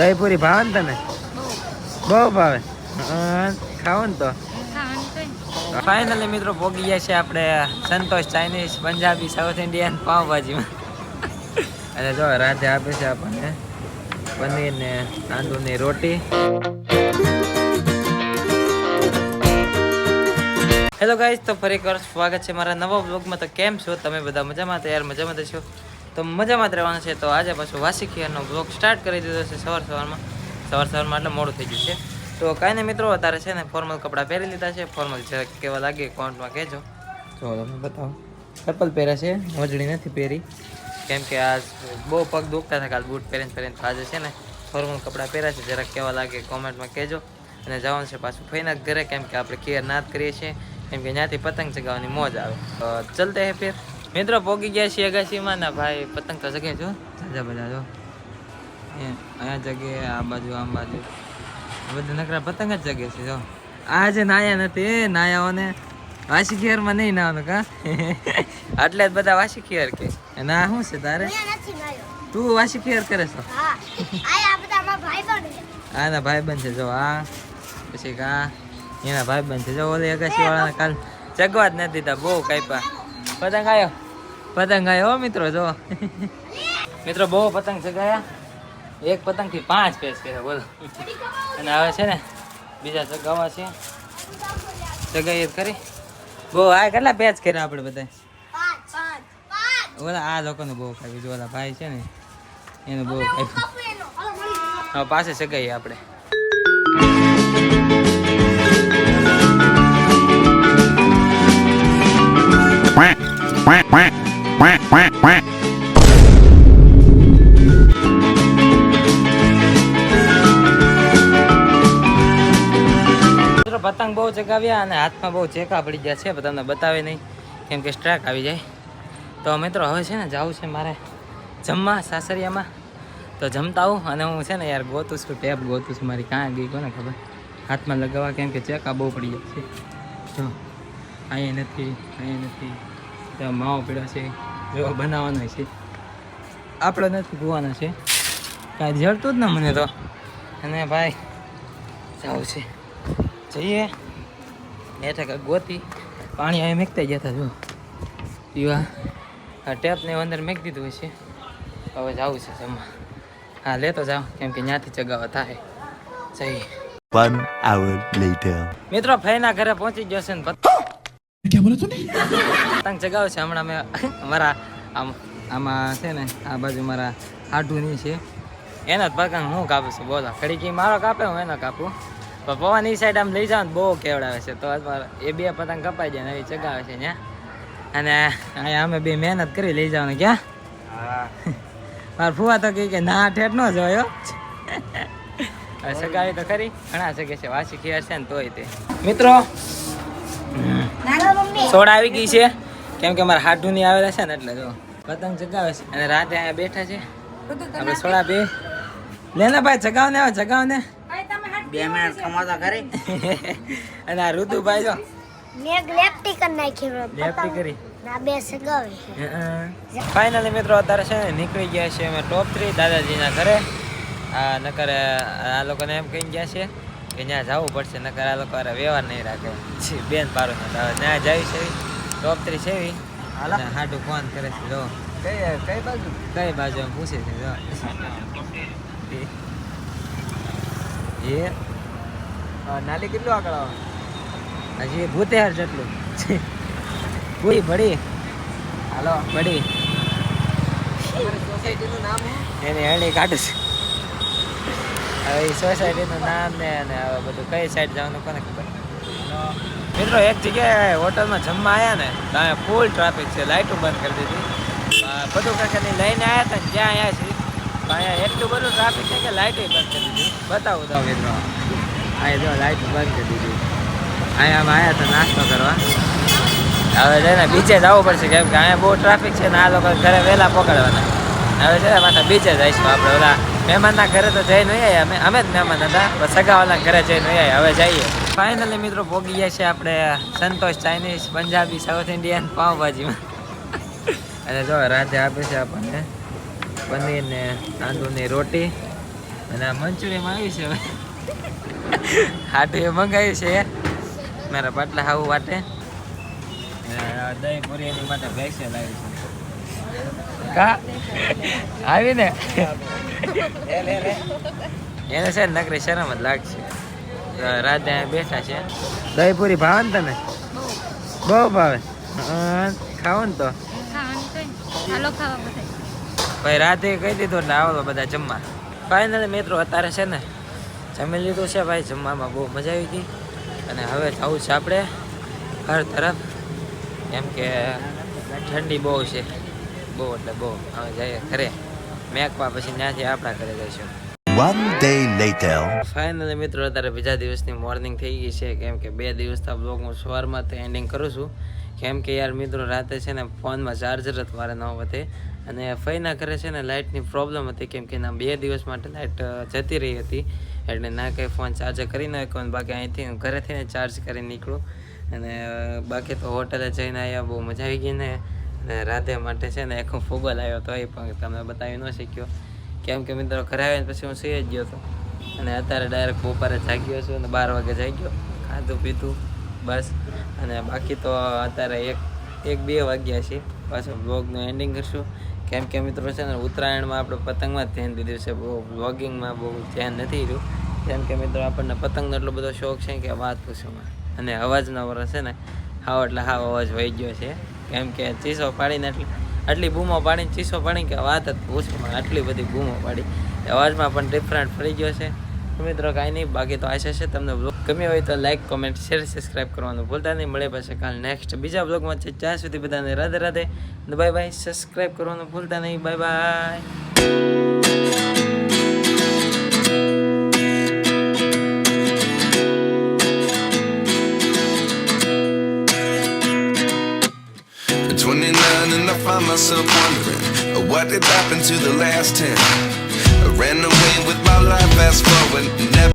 દહીપુરી ભાવે ને તને? બહુ ભાવે. ખાવો ને તો ફાઇનલી મિત્રો પહોંચી ગયા છે આપણે સંતોષ ચાઇનીઝ પંજાબી સાઉથ ઇન્ડિયન પાવભાજીમાં. અને જો રાતે આપે છે આપણને પનીર ને તાંદૂળની રોટી. હેલો ગાઈસ, તો ફરી એકવાર સ્વાગત છે મારા નવા બ્લોગમાં. તો કેમ છો તમે બધા? મજામાં? તો યાર મજામાં તો છો તો મજામાં જ રહેવાનું છે. તો આજે પાછું વાસી ખીરનો બ્લોગ સ્ટાર્ટ કરી દીધો છે સવારમાં એટલે મોડું થઈ ગયું છે. તો કાંઈ નહીં મિત્રો, અત્યારે છે ને ફોર્મલ કપડાં પહેરી લીધા છે. ફોર્મલ છે કેવા લાગે કોમેન્ટમાં કહેજો. જો તમને બતાવો, ચપ્પલ પહેરે છે, મોજડી નથી પહેરી કેમ કે આજ બહુ પગ દુખતા હતા કાલ બૂટ પહેરીને. આજે છે ને ફોર્મલ કપડાં પહેર્યા છે, જરાક કેવા લાગે કોમેન્ટમાં કહેજો. અને જવાનું છે પાછું ફઈના ઘરે કેમ કે આપણે ખીર નાદ કરીએ છીએ, કેમ કે ત્યાંથી પતંગ ચગાવવાની મોજ આવે. તો ચલતે હે ફિર મિત્રો. પોગી ગયા છીએ અગાસીમાં ના ભાઈ, પતંગ તો જગે જો જાજા બધા જો અહીંયા જગે, આ બાજુ આમ બાજુ બધા નકરા પતંગ જ જગે છે. જો આજે નાયા નથી, નાયાઓને વાસી ખીરમાં નહીં નાવાનું કા એટલે જ બધા વાસી ખીર કે ના. શું છે તારે? તું વાસી ખીર કરે છો? હા ના ભાઈબંધ છે જો. આ પછી કા એના ભાઈબંધ છે જો. ઓલી અગાસી વાળાને કાલ ચગવા જ નથી દીધા, બહુ કાપ્યા. પતંગ આવ્યો મિત્રો જો મિત્રો, બહુ પતંગ ચગાયા. એક પતંગ થી 5 પેચ કર્યા બોલો. અને હવે છે ને બીજા ચગાવવા છે, ચગાઈએ ખરી. બહુ આ કેટલા પેચ કર્યા આપણે બધા? 5. ઓલા આ લોકોને બહુ ખાવી. જો ઓલા ભાઈ છે ને એને બહુ ખાવી. હવે પાસે ચગાઈએ આપણે. પતંગ બહુ ચગાવ્યા અને હાથમાં બહુ ચેકા પડી ગયા છે, તમને બતાવે નહીં કેમ કે સ્ટ્રાઇક આવી જાય. તો મિત્રો હવે છે ને જવું છે મારે જમવા સાસરિયામાં. તો જમતા આવું અને હું છે ને યાર ગોતું છું, ટેપ ગોતું છું. મારી કાં ગઈ કોને ખબર હાથમાં લગાવવા, કેમ કે ચેકા બહુ પડી જાય છે. જો અહીંયા નથી તો માવો પીડ્યો છે. જો બનાવવાનો છે, આપણે નથી ધોવાનો છે. કાંઈ જડતું જ ને મને તો. અને ભાઈ જવું છે, જઈએ હેઠે કાંઈક ગોતી. પાણી અહીં મેકતા ગયા હતા જો પીવા. આ ટેપને અંદર મેકી દીધું હોય છે. હવે જવું છે જમવા. હા લેતો જાઓ કેમ કે ત્યાંથી ચગાવવા થાય. જઈએ. 1 hour later. મિત્રો ફઈના ઘરે પહોંચી ગયો છે ને પતંગ ચગાવે છે. હમણાં મેં મારા આમાં છે ને આ બાજુ મારા હાડુની છે, એના જ પતંગ હું કાપું છું. બોલો ખડીકી મારો કાપે, હું એનો કાપું. પણ પવન એ સાઈડ આમ લઈ જાવ ને બહુ કેવડાવે છે. તો એ 2 પતંગ કપાઈ જાય ને એવી ચગાવે છે ત્યાં. અને અહીંયા અમે 2 મહેનત કરી લઈ જવાનું. ક્યાં મારા ફુવા તો કહે કે ના ઠેઠ ન જોયો. સગાવી તો ખરી, ઘણા શકે છે. વાસી ખીર છે ને તોય તે મિત્રો સોડા આવી ગઈ છે કેમ કે મારા હાડુની આવેલા છે ને એટલે જો પતંગ ચગાવે છે. અને રાતે અહીંયા બેઠા છે આપણે સોડા બે લેના ભાઈ. ચગાવને આવે, ચગાવને 2 મિનિટ ખમાતા કરી. અને આ ઋતુભાઈ જો લેફ્ટી કરી ફાઇનલી મિત્રો અત્યારે છે ને નીકળી ગયા છે અમે ટોપ 3 દાદાજીના ઘરે. આ નકર આ લોકોને એમ કહી ગયા છે કે ત્યાં જવું પડશે, નકર આ લોકો વ્યવહાર નહીં રાખે. બેન પારો ત્યાં જાય છે ટોપ 3 છે. હાડું ફોન કરે છે જો કઈ બાજુ એમ પૂછે છે જો. એ નાલી કેટલું આગળ આવે? હજી 72 જેટલું. પૂરી બડી હાલો બડી સોસાયટીનું નામ એની હણી કાઢું છે. હવે એ સોસાયટીનું નામ ને હવે બધું કઈ સાઈડ જવાનું કોને ખબર. મિત્રો એક જગ્યાએ હોટલમાં જમવા આવ્યા ને તો અહીંયા ફૂલ ટ્રાફિક છે, લાઇટો બંધ કરી દીધી. બધું કાંઈ લઈને આવ્યા હતા ને ત્યાં આવ્યા છીએ. અહીંયા એટલું બધું ટ્રાફિક છે કે લાઇટો બંધ કરી દીધી. બતાવું તો મિત્રો અહીંયા જો લાઇટ બંધ કરી દીધી. અહીંયા આવ્યા હતા નાસ્તો કરવા. હવે છે ને બીચે જવું પડશે કેમ કે અહીંયા બહુ ટ્રાફિક છે ને આ લોકો ઘરે વહેલા પકડવાના. હવે છે ને પાછા બીચે જઈશું આપણે. ઓલા મહેમાનના ઘરે તો જઈ નહીં આવ્યા, અમે જ મહેમાન હતા, સગાવાળાના ઘરે જઈ નહીં આવ્યા. હવે જઈએ. ફાઇનલી મિત્રો પહોંચી ગયા છે આપણે સંતોષ ચાઇનીઝ પંજાબી સાઉથ ઇન્ડિયન પાવભાજીમાં. અને જો રાતે આપે છે આપણને પનીર ને તાંદૂળની રોટી અને આ મંચુરિયનમાં આવ્યું છે હવે હાટું એ મંગાવ્યું છે મારા પાટલા હાવું વાટે દહીં પૂરી એની માટે ભેંસેલ આવી છે કા આવી ને એને છે ને નકરી શરમ જ લાગશે રાતે બેઠા છે દહીં પૂરી ભાવે ને તને બહુ ભાવે ખાવો ને તો ભાઈ રાતે કહી દીધું એટલે આવો બધા જમવા ફાઇનલ મિત્રો અત્યારે છે ને જમી લીધું છે ભાઈ જમવામાં બહુ મજા આવી ગઈ અને હવે જવું છે આપણે ઘર તરફ કેમ કે ઠંડી બહુ છે બહુ એટલે બહુ હવે જઈએ ઘરે મેકવા પછી ત્યાંથી આપણા ઘરે જઈશું One day later. ફાઇનલી મિત્રો અત્યારે બીજા દિવસની મોર્નિંગ થઈ ગઈ છે કેમ કે 2 દિવસના બ્લોગ હું સવારમાં તો એન્ડિંગ કરું છું કેમ કે યાર મિત્રો રાતે છે ને ફોનમાં ચાર્જર જ મારે ન વધે અને ફઈના ઘરે છે ને લાઇટની પ્રોબ્લેમ હતી કેમ કે એના 2 દિવસ માટે લાઇટ જતી રહી હતી એટલે ના કંઈ ફોન ચાર્જર કરી નાખ્યો અને બાકી અહીંથી હું ઘરેથી ને ચાર્જ કરી નીકળું અને બાકી તો હોટલે જઈને આવ્યા બહુ મજા આવી ગઈ ને અને રાધે માટે છે ને એક હું ફૂગલ આવ્યો તો એ પણ તમને બતાવી ન શક્યો કેમ કે મિત્રો ઘરે આવીને પછી હું સુઈ જ ગયો હતો અને અત્યારે ડાયરેક્ટ બપોરે જાગ્યો છું અને 12 વાગે જાગ્યો ખાધું પીધું બસ અને બાકી તો અત્યારે 1-2 વાગ્યા છે પાછું બ્લોગનું એન્ડિંગ કરશું કેમ કે મિત્રો છે ને ઉત્તરાયણમાં આપણે પતંગમાં જ ધ્યાન દીધું છે બહુ બ્લોગિંગમાં બહુ ધ્યાન નથી રહ્યું કેમ કે મિત્રો આપણને પતંગનો એટલો બધો શોખ છે કે વાત પૂછવામાં અને અવાજનો વરસ છે ને હાવ એટલે હાવ અવાજ વહી ગયો છે કેમ કે ચીસો પાડીને આટલી બૂમો પાડીને ચીસો પાડી કે વાત જ પૂછવામાં આટલી બધી બૂમો પાડી અવાજમાં પણ ડિફરન્ટ પડી ગયો છે તો મિત્રો કાંઈ નહીં બાકી તો આશા છે તમને બ્લોગ ગમ્યો હોય તો લાઈક કોમેન્ટ શેર સબસ્ક્રાઈબ કરવાનું ભૂલતા નહીં મળે પછી કાલ નેક્સ્ટ બીજા બ્લોગમાં છે ત્યાં સુધી બધાને Radhe Radhe bye bye subscribe કરવાનું ભૂલતા નહીં bye bye At 29 and I find myself wondering what did happen to the last 10. I ran away with my life, fast forward, never